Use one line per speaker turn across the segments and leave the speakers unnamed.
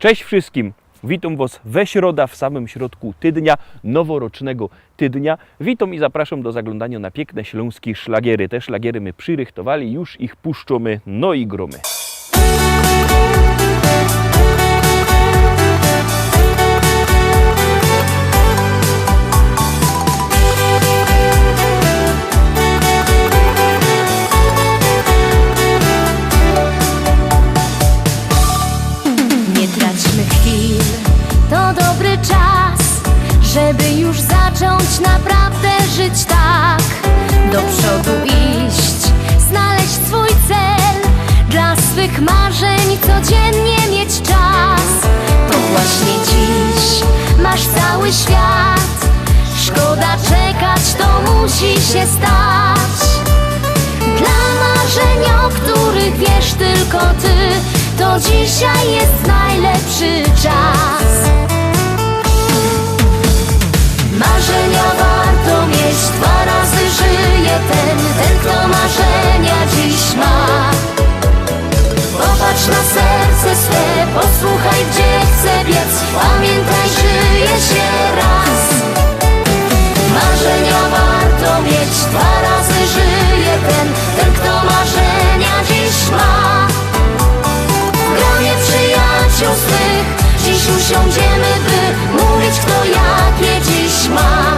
Cześć wszystkim! Witam Was we środę, w samym środku tydnia, noworocznego tydnia. Witam i zapraszam do zaglądania na piękne śląskie szlagiery. Te szlagiery my przyrychtowali, już ich puszczamy, no i gromy.
To dobry czas, żeby już zacząć naprawdę żyć tak. Do przodu iść, znaleźć swój cel, dla swych marzeń codziennie mieć czas. To właśnie dziś masz cały świat, szkoda czekać, to musi się stać. Dla marzeń, o których wiesz tylko ty, to dzisiaj jest najlepszy czas. Marzenia warto mieć, dwa razy żyje ten, kto marzenia dziś ma. Popatrz na serce swe, posłuchaj, gdzie chce biec, pamiętaj, żyje się raz. Marzenia warto mieć, dwa razy żyje ten, kto marzenia dziś ma. W gronie przyjaciół swych dziś usiądziemy, by mówić, kto jakie dziś ma.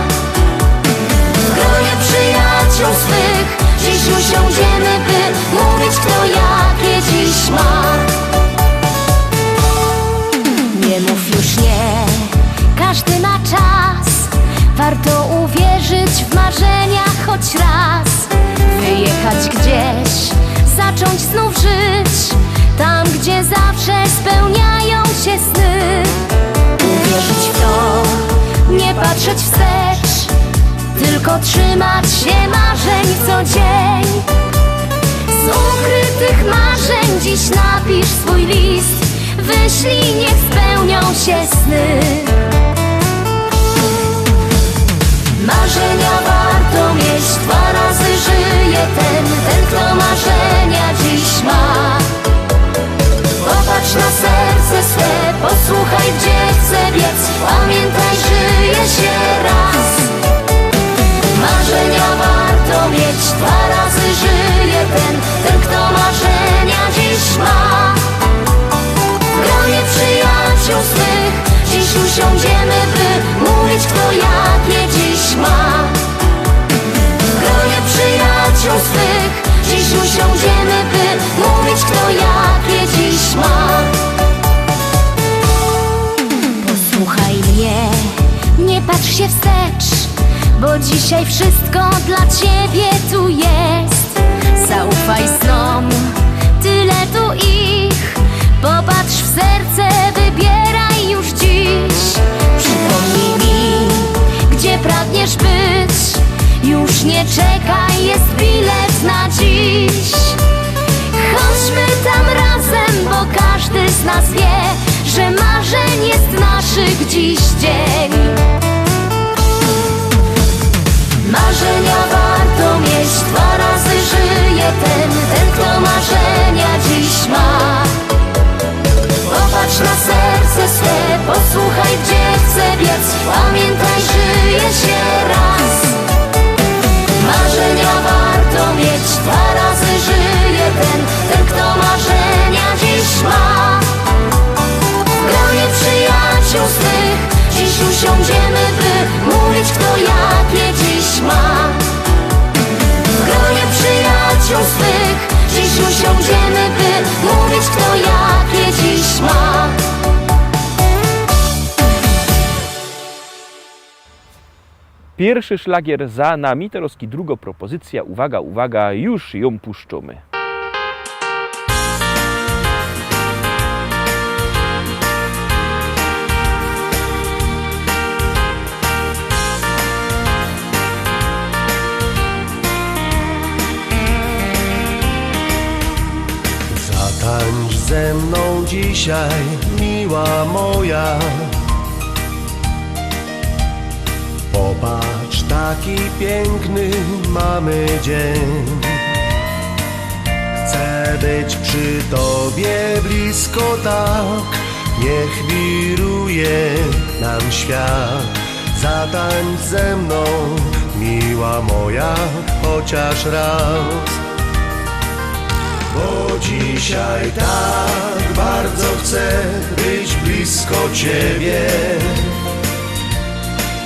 W gronie przyjaciół swych dziś usiądziemy, by mówić, kto jakie dziś ma. Nie mów już nie, każdy ma czas. Warto uwierzyć w marzenia choć raz. Wyjechać gdzieś, zacząć znów żyć, tam gdzie zawsze spełniają się sny. Uwierzyć w to, nie patrzeć wstecz, tylko trzymać się marzeń co dzień. Z ukrytych marzeń dziś napisz swój list, wyślij, niech spełnią się sny. Marzenia warto mieć, dwa razy żyje ten, kto marzenia dziś ma. Popatrz na serce swe, posłuchaj, gdzie chce biec, pamiętaj, żyje się raz. Marzenia warto mieć, dwa razy żyje ten, kto marzenia dziś ma. W gronie przyjaciół swych dziś usiądziemy, by mówić, kto jakie dziś ma. W gronie przyjaciół swych dziś usiądziemy, by mówić, kto jakie dziś ma. Posłuchaj mnie, nie patrz się wstecz, bo dzisiaj wszystko dla ciebie tu jest. Zaufaj snom, tyle tu ich, popatrz w serce, wybieraj już dziś. Przypomnij mi, gdzie pragniesz być, już nie czekaj, jest bilet na dziś. Chodźmy tam razem, bo każdy z nas wie, że marzeń jest naszych dziś dzień. Marzenia warto mieć, dwa razy żyje ten, kto marzenia dziś ma. Popatrz na serce swe, posłuchaj, gdzie chce biec, pamiętaj, żyje się raz. Marzenia warto mieć, dwa razy żyje ten, kto marzenia dziś ma. W gronie przyjaciół swych dziś usiądziemy, by mówić, kto jakie dziś ma. W gronie przyjaciół swych dziś usiądziemy, by mówić, kto jakie dziś ma.
Pierwszy szlagier za nami, teraz druga propozycja. Uwaga, uwaga, już ją puszczamy.
Zatańcz ze mną dzisiaj, miła moja. Popatrz, taki piękny mamy dzień. Chcę być przy Tobie blisko tak, niech wiruje nam świat. Zatańcz ze mną, miła moja, chociaż raz. Bo dzisiaj tak bardzo chcę być blisko Ciebie.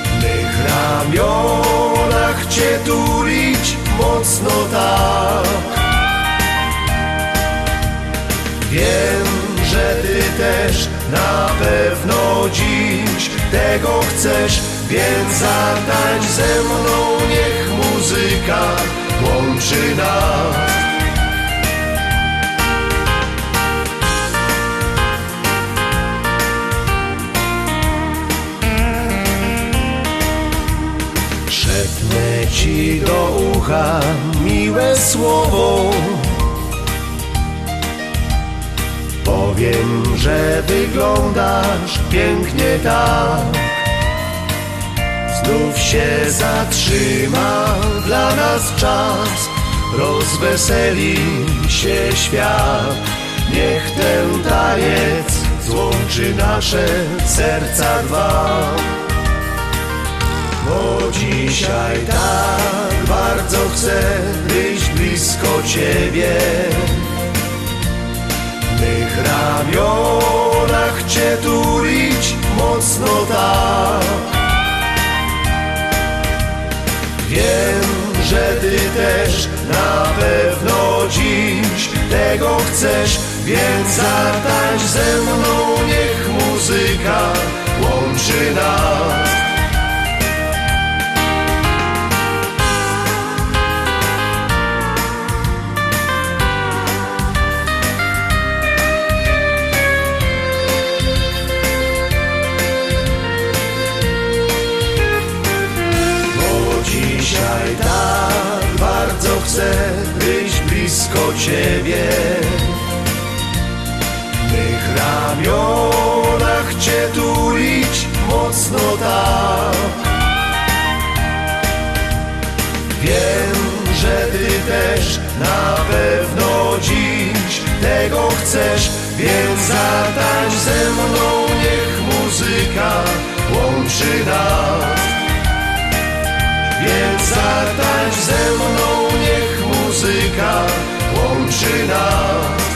W mych ramionach Cię tulić mocno tak. Wiem, że Ty też na pewno dziś tego chcesz, więc zatańcz ze mną, niech muzyka łączy nas. Szepnę Ci do ucha miłe słowo. Powiem, że wyglądasz pięknie tak. Znów się zatrzyma dla nas czas, rozweseli się świat. Niech ten taniec złączy nasze serca dwa. Bo dzisiaj tak bardzo chcę być blisko Ciebie. W mych ramionach Cię tulić mocno tak. Wiem, że Ty też na pewno dziś tego chcesz, więc zatańcz ze mną, niech muzyka łączy nas. Dzisiaj tak bardzo chcę być blisko Ciebie. W mych ramionach Cię tulić mocno tak. Wiem, że Ty też na pewno dziś tego chcesz, więc zatańcz ze mną, niech muzyka łączy nas. Więc zatańcz ze mną, niech muzyka łączy nas.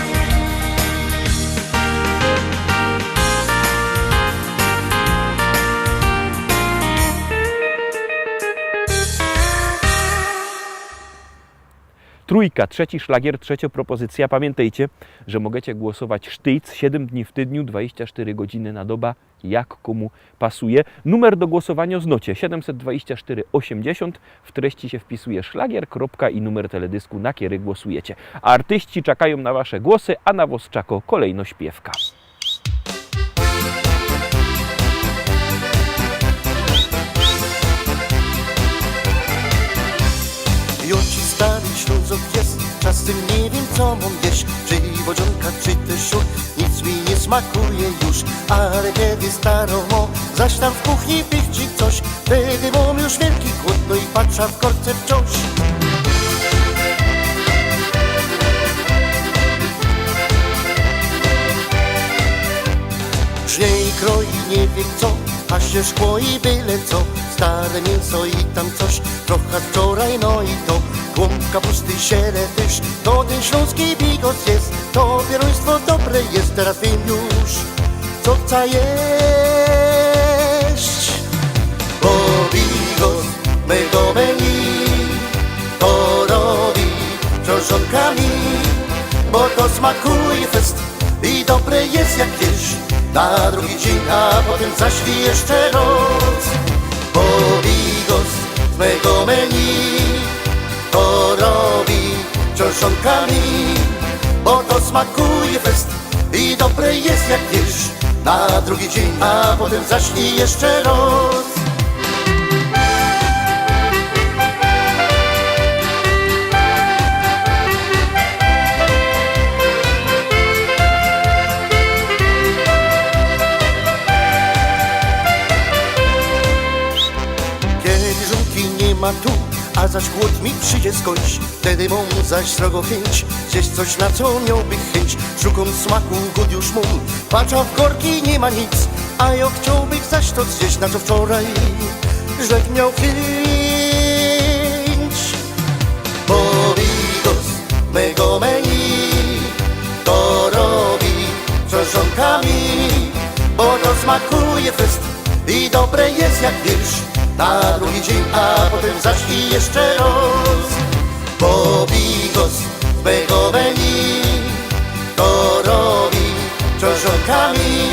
Trójka, trzeci szlagier, trzecia propozycja. Pamiętajcie, że możecie głosować sztyc 7 dni w tygodniu, 24 godziny na dobę, jak komu pasuje. Numer do głosowania znocie 724 80. W treści się wpisuje szlagier, kropka i numer teledysku, na który głosujecie. A artyści czekają na Wasze głosy, a na Was czeka kolejno śpiewka.
Już ci stary Ślązok jest, czasem nie wiem co mam jeść. Czy wodzionka, czy też siód, nic mi nie smakuje już. Ale kiedy starą mo, zaś tam w kuchni pichci coś, wtedy mam już wielki głód, no i patrzę w korce wciąż. Żnie i kroi nie wie co, a się szkło i byle co. Stare mięso i tam coś, trochę wczoraj, no i to głąb kapusty, siele też, to ten śląski bigos jest. To pieruństwo dobre jest, teraz wiem już, co chce jeść. Bo bigos mego menu to robi cząszonkami, bo to smakuje fest i dobre jest jak wiesz. Na drugi dzień, a potem zaśli jeszcze noc. Bo bigos z mego menu to robi cząszonkami, bo to smakuje fest i dobre jest jak wiesz. Na drugi dzień, a potem zaśli jeszcze noc. ma tu, a za aż głód mi przyjdzie skądś. Wtedy mam zaś srogo chęć, gdzieś coś na co miałby chęć. Szukam smaku, głód już mam, patrza w korki nie ma nic. A ja chciałbym zaś to gdzieś na co wczoraj żech miał chęć. Bo bigos mego menu to robi przeżonkami, bo to smakuje fest i dobre jest jak wiersz. Na drugi dzień, a potem zaś i jeszcze raz. Bo bigos mego menu to robi przeżonkami,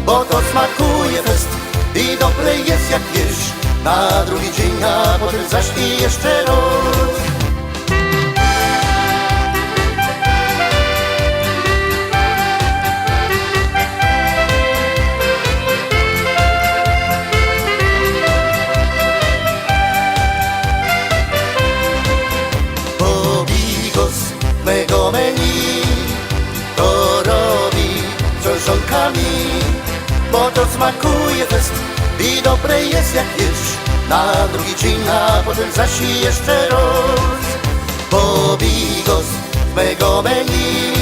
bo to smakuje fest i dobre jest jak wiersz. Na drugi dzień, a potem zaś i jeszcze raz. Bo bigos mego menu to robi przeżonkami, bo to smakuje fest i dobre jest jak wiersz. Na drugi dzień, a potem zaś i jeszcze raz. Bo bigos mego menu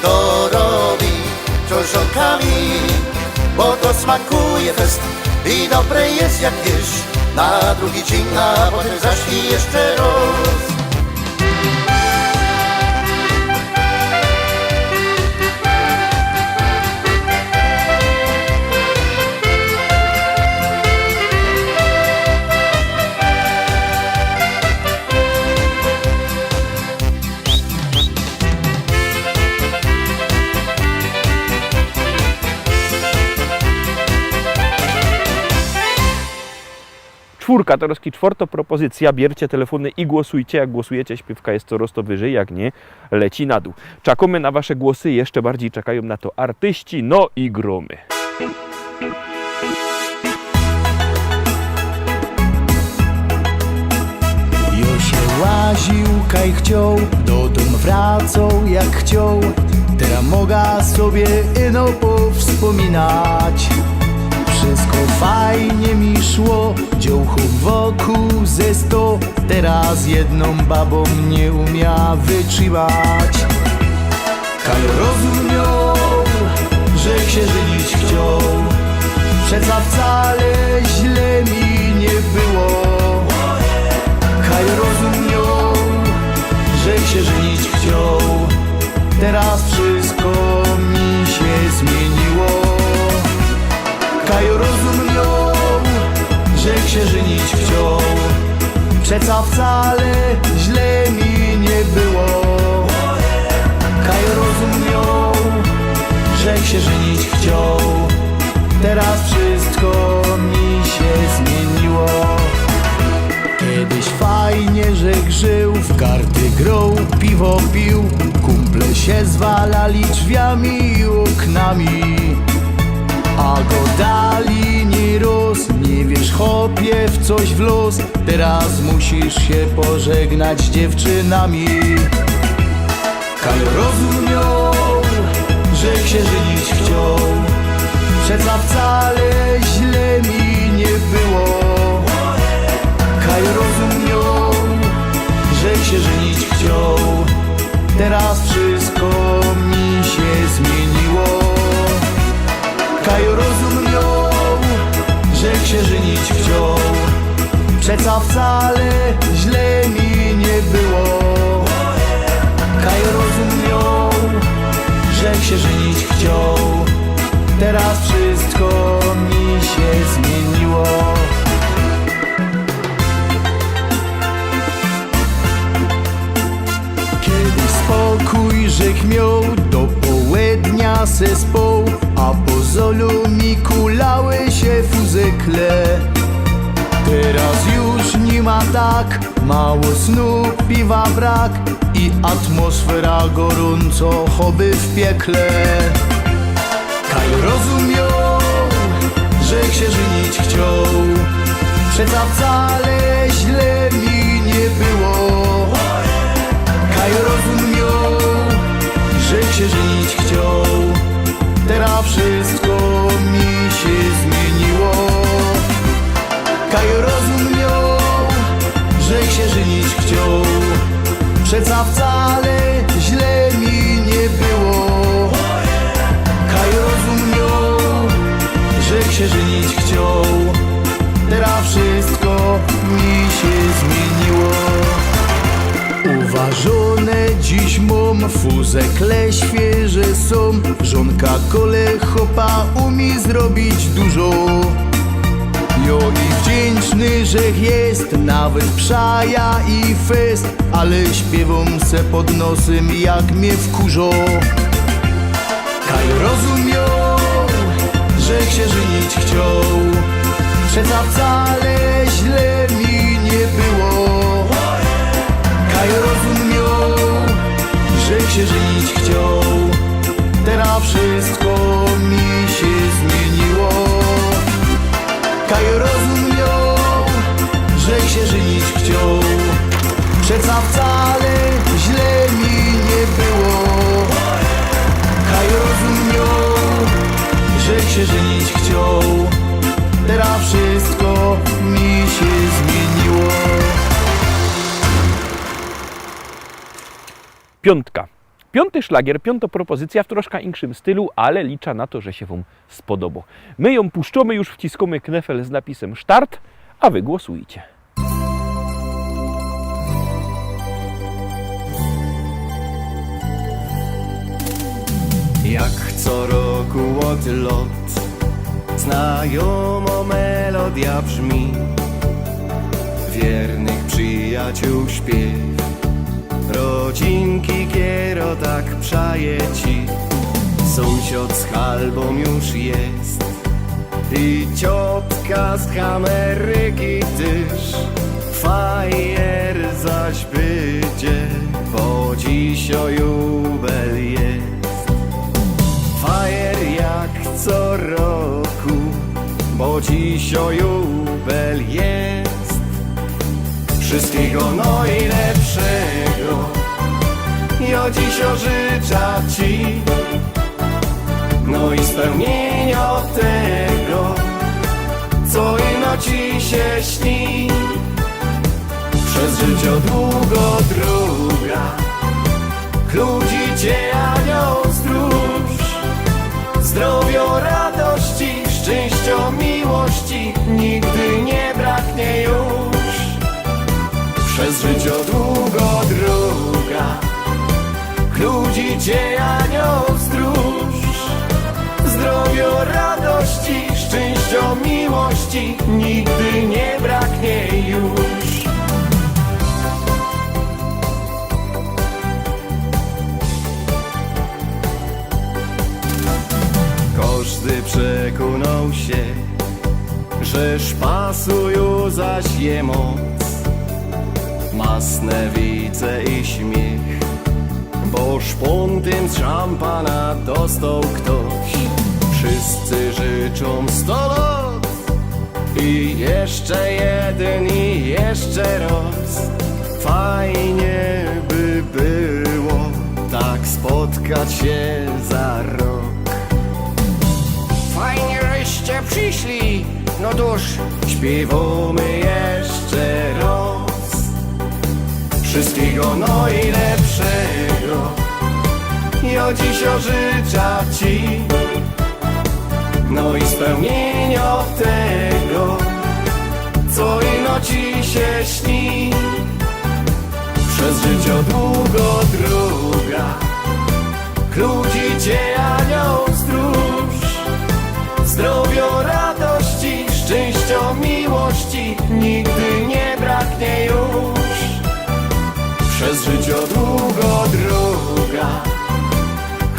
to robi przeżonkami, bo to smakuje fest i dobre jest jak wiersz. Na drugi dzień, a potem zaś i jeszcze raz.
Czwórka, Taroski, czwarta propozycja. Bierzcie telefony i głosujcie. Jak głosujecie, śpiewka jest coraz to wyżej, jak nie, leci na dół. Czekamy na wasze głosy, jeszcze bardziej czekają na to artyści, no i gromy.
Jo się łaził, kaj chciał, do domu wracał jak chciał. Teraz mogę sobie ino powspominać. Wszystko fajnie mi szło, dziołchów wokół ze 100. Teraz jedną babą nie umia wytrzymać. Kaj rozumiał, że się żenić chciał. Przeca wcale źle mi nie było. Kaj rozumiał, że się żenić chciał. Teraz wszystko mi się zmieniło. Kaj rozumiał, że się żenić chciał. Przeca wcale źle mi nie było. Kaj rozumiał, że się żenić chciał. Teraz wszystko mi się zmieniło. Kiedyś fajnie, że żył, w karty grał, piwo pił. Kumple się zwalali drzwiami i oknami, a go dali nie roz. Nie wiesz, chłopie, w coś w los. Teraz musisz się pożegnać z dziewczynami. Kaj rozumiał, że się żenić chciał. Przeca wcale źle mi nie było. Kaj rozumiał, że się żenić chciał. Teraz wszystko mi się zmieniło. Kaj rozumiał, że się żenić chciał. Przeca wcale źle mi nie było. Kaj rozumiał, że się żenić chciał. Teraz wszystko mi się zmieniło. Kiedyś spokój żech miał, do południa se spał, a po zolu mi kulały się fuzykle. Teraz już nie ma tak, mało snu, piwa brak i atmosfera gorąco, choby w piekle. Kaj rozumiał, że się żenić chciał. Przeca wcale źle mi nie było. Kaj rozumiał, że się żenić chciał. Teraz wszystko mi się zmieniło. Kaj rozumiał, że się żenić chciał. Przeca wcale źle mi nie było. Kaj rozumiał, że się żenić chciał. Teraz wszystko mi się zmieniło. Uważone dziś mam, fuzekle świeże są. Żonka kole chopa umie zrobić dużo. Jo i wdzięczny, że jest nawet przaja i fest, ale śpiewam se pod nosem, jak mnie wkurzą. Kaj rozumiał, że się żenić chciał. Przeca wcale źle mi nie było. Kaj rozumiał, że się żenić chciał. Teraz wszystko mi się zmieniło. Kaj rozumiał, że się żenić chciał. Przeca wcale źle mi nie było. Kaj rozumiał, że się żenić chciał. Teraz wszystko mi się zmieniło.
Piątka. Piąty szlagier, piąta propozycja w troszkę inkszym stylu, ale liczę na to, że się Wam spodoba. My ją puszczamy, już wciskamy knefel z napisem start, a Wy głosujcie.
Jak co roku odlot, znajomo melodia brzmi. Wiernych przyjaciół śpiew, rodzinki giero tak przaje ci. Sąsiad z halbą już jest i ciotka z Ameryki też. Fajer zaś będzie, bo dziś o jubel jest. Fajer jak co roku, bo dziś o jubel jest. Wszystkiego najlepszego, ja dziś życzę ci. No i spełnienia tego, co ino ci się śni. Przez życie długo droga, ludzi cię anioł stróż. Zdrowia, radości, szczęścia, miłości nigdy nie braknie już. Przez życie długo droga, ludzi cię anioł stróż. Zdrowia, radości, szczęścia, miłości nigdy nie braknie już. Każdy przekonał się, że szpasują zaś je moc. Masne wice i śmiech, bo szpontem z szampana dostał ktoś. Wszyscy życzą 100 lat i jeszcze jeden i jeszcze raz. Fajnie by było tak spotkać się za rok. Fajnie, żeście przyszli, no cóż, śpiewamy jeszcze raz. Wszystkiego najlepszego, ja dziś życzę ci. No i spełnienia tego, co ino ci się śni. Przez życie długo droga, ludzi cię anioł stróż. Zdrowia, radości, szczęścia, miłości nigdy nie braknie już. Przez życie długo droga,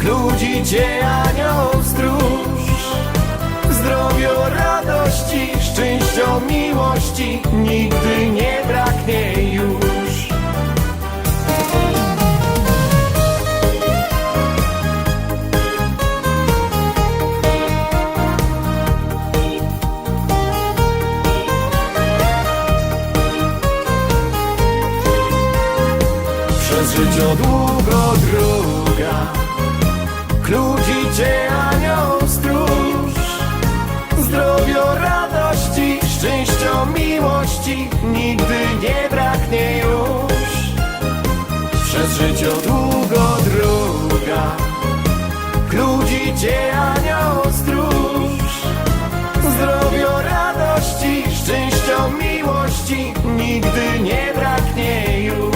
ludzi cię anioł stróż. Zdrowia, radości, szczęścia, miłości nigdy nie braknie już. Przez życie długo droga, ludzi cię anioł stróż. Zdrowia, radości, szczęścia, miłości nigdy nie braknie już. Przez życie długo droga, kludzi cię anioł stróż. Zdrowio, radości, szczęścia, miłości nigdy nie braknie już.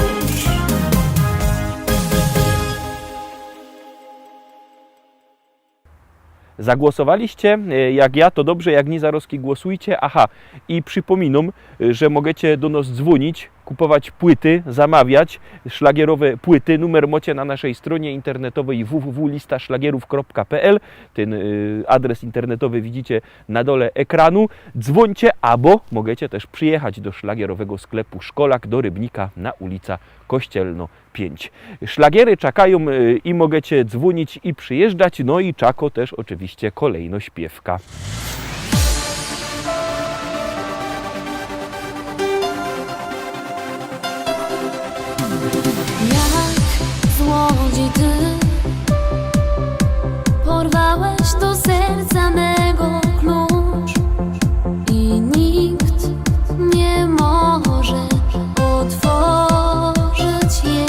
Zagłosowaliście? Jak ja, to dobrze, jak nie, Zarowski, głosujcie. Aha, i przypominam, że możecie do nas dzwonić, kupować płyty, zamawiać szlagierowe płyty. Numer macie na naszej stronie internetowej www.listaszlagierów.pl. Ten adres internetowy widzicie na dole ekranu. Dzwońcie, albo możecie też przyjechać do szlagierowego sklepu Szkolak do Rybnika na ulica Kościelno 5. Szlagiery czekają i możecie dzwonić i przyjeżdżać. No i czako też oczywiście kolejno śpiewka.
Jak złodziej ty porwałeś do serca mego klucz i nikt nie może otworzyć je.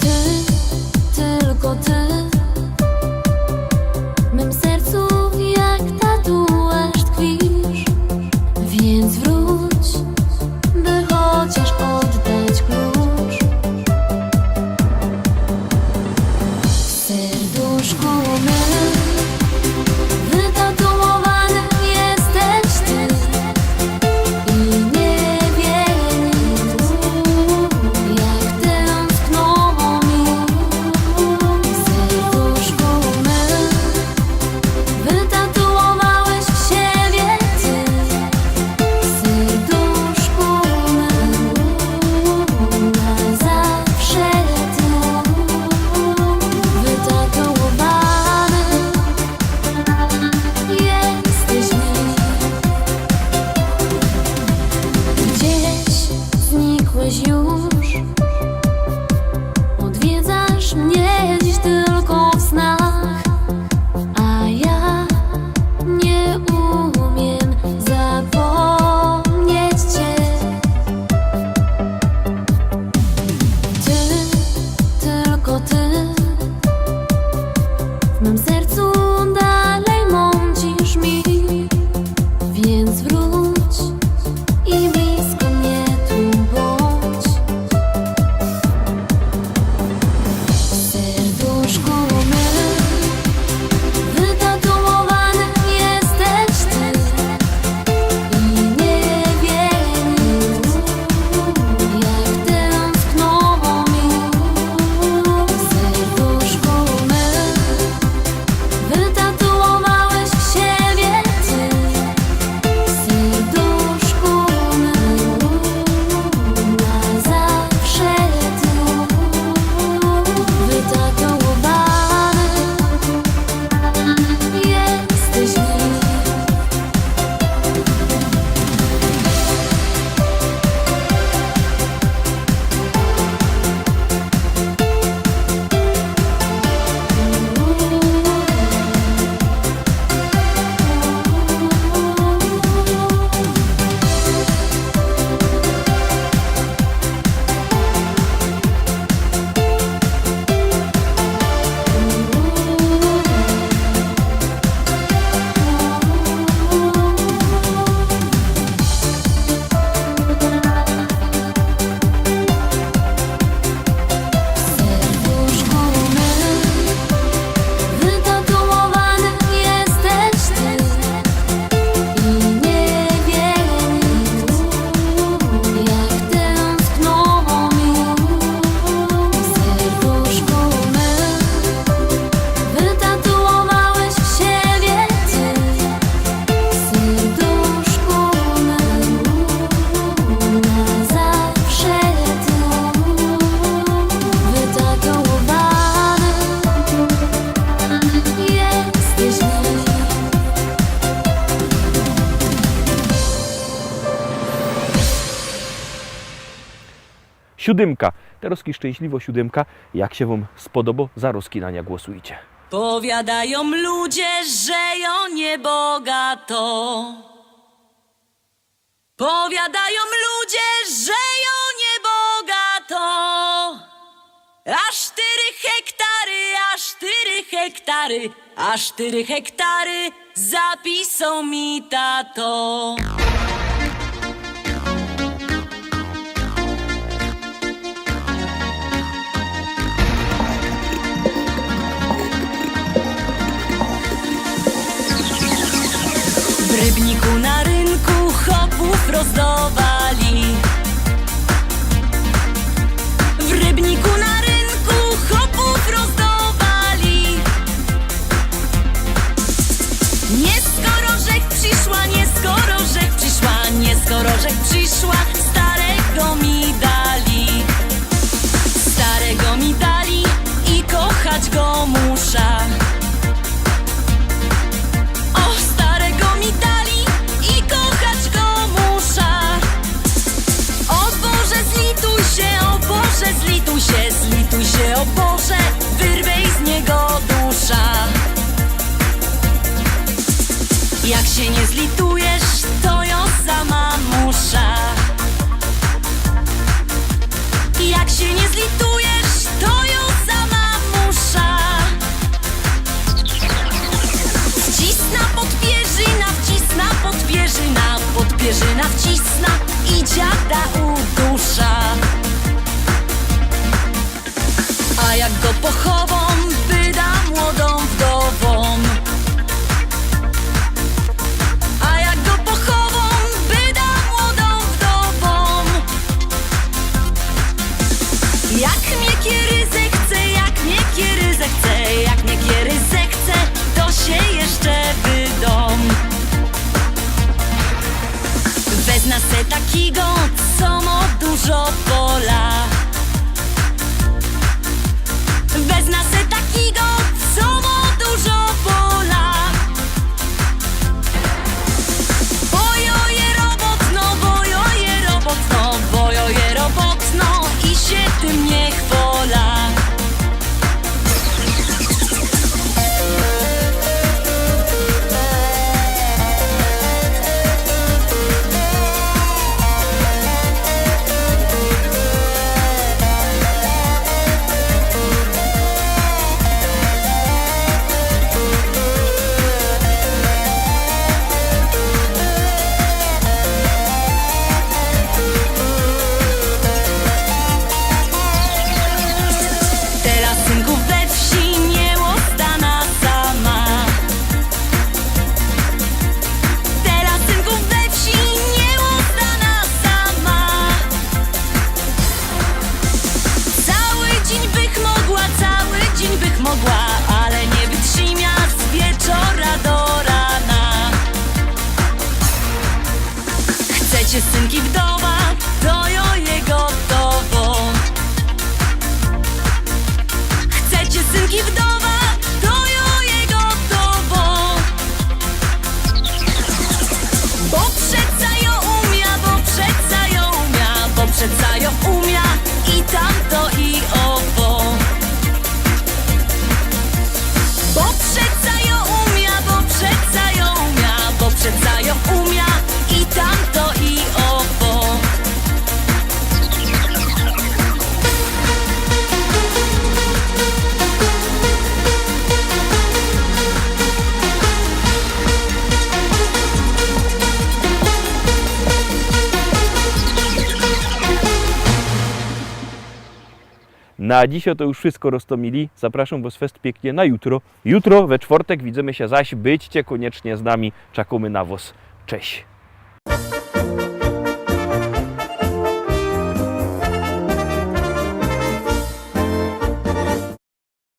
Ty, tylko ty, w mym sercu jak tatuaż tkwisz, więc wróć, by chociaż oddać klucz. W serduszku mym wytatuowany jesteś ty i nie wie nikt, jak tęsknowo mi. W serduszku mym wytatuowałeś siebie ty. W serduszku mym na zawsze ty wytatuowany jesteś mi. Gdzieś znikłeś już, odwiedzasz mnie dziś tylko w snach, a ja nie umiem zapomnieć cię. Ty, tylko ty, w mym sercu dalej mącisz mi, więc wróć i blisko mnie tu bądź. W serduszku mym wytatuowany jesteś ty i nie wie nikt, jak tęsknowo mi. W serduszku mym wytatuowałeś siebie ty. W serduszku mym na zawsze ty wytatuowany jesteś mi. Serduszku mym wytatuowany jesteś ty i nie wie nikt, jak tęsknowo mi. W serduszku mym wytatuowałeś siebie ty. W serduszku mym na zawsze ty wytatuowany jesteś mi.
Siódemka. Teraz szczęśliwo siódemka. Jak się wam spodoba, Zarowski na nie głosujcie.
Powiadają ludzie, że ją niebogato. Powiadają ludzie, że ją niebogato. hektary, a 4 hektary zapisał mi tato. W Rybniku na rynku chopów rozdawali. W Rybniku na rynku chopów rozdawali. Nie skoro rzek przyszła, nie skoro rzek przyszła, nie skoro rzek przyszła, starego mi dali. Starego mi dali i kochać go muszę. Zlituj się, o Boże, wyrwej z niego dusza. Jak się nie zlitujesz, to ja sama muszę. Jak się nie zlitujesz, to ja sama muszę. Wcisna podpierzyna, wcisna podpierzyna, podpierzyna wcisna i dziada udusza. A jak go pochową, wyda młodą wdową. A jak go pochową, wyda młodą wdową. Jak mnie kiery zechce, jak mnie kiery zechce, jak mnie kiery zechce, to się jeszcze wydom. Wezna se takiego, co ma dużo pola. Wezna se takiego, co ma dużo pola. Bojoje robotno, bojoje robotno, bojoje robotno i się tym nie chwola. Ale nie wytrzyma z wieczora do rana. Chcecie synki wdowa, to jo jego gotowo. Chcecie synki wdowa, to jo jego gotowo. Bo przeca jo umia, bo przeca jo umia, bo przeca jo umia i tamto i owo. Bo przeca ją umia, bo przeca ją umia, bo przeca ją umia i tamto i owo.
Na dziś to już wszystko, Rostomili. Zapraszam Was fest pięknie na jutro. Jutro we czwartek widzimy się zaś. Byćcie koniecznie z nami. Czekamy na Was. Cześć.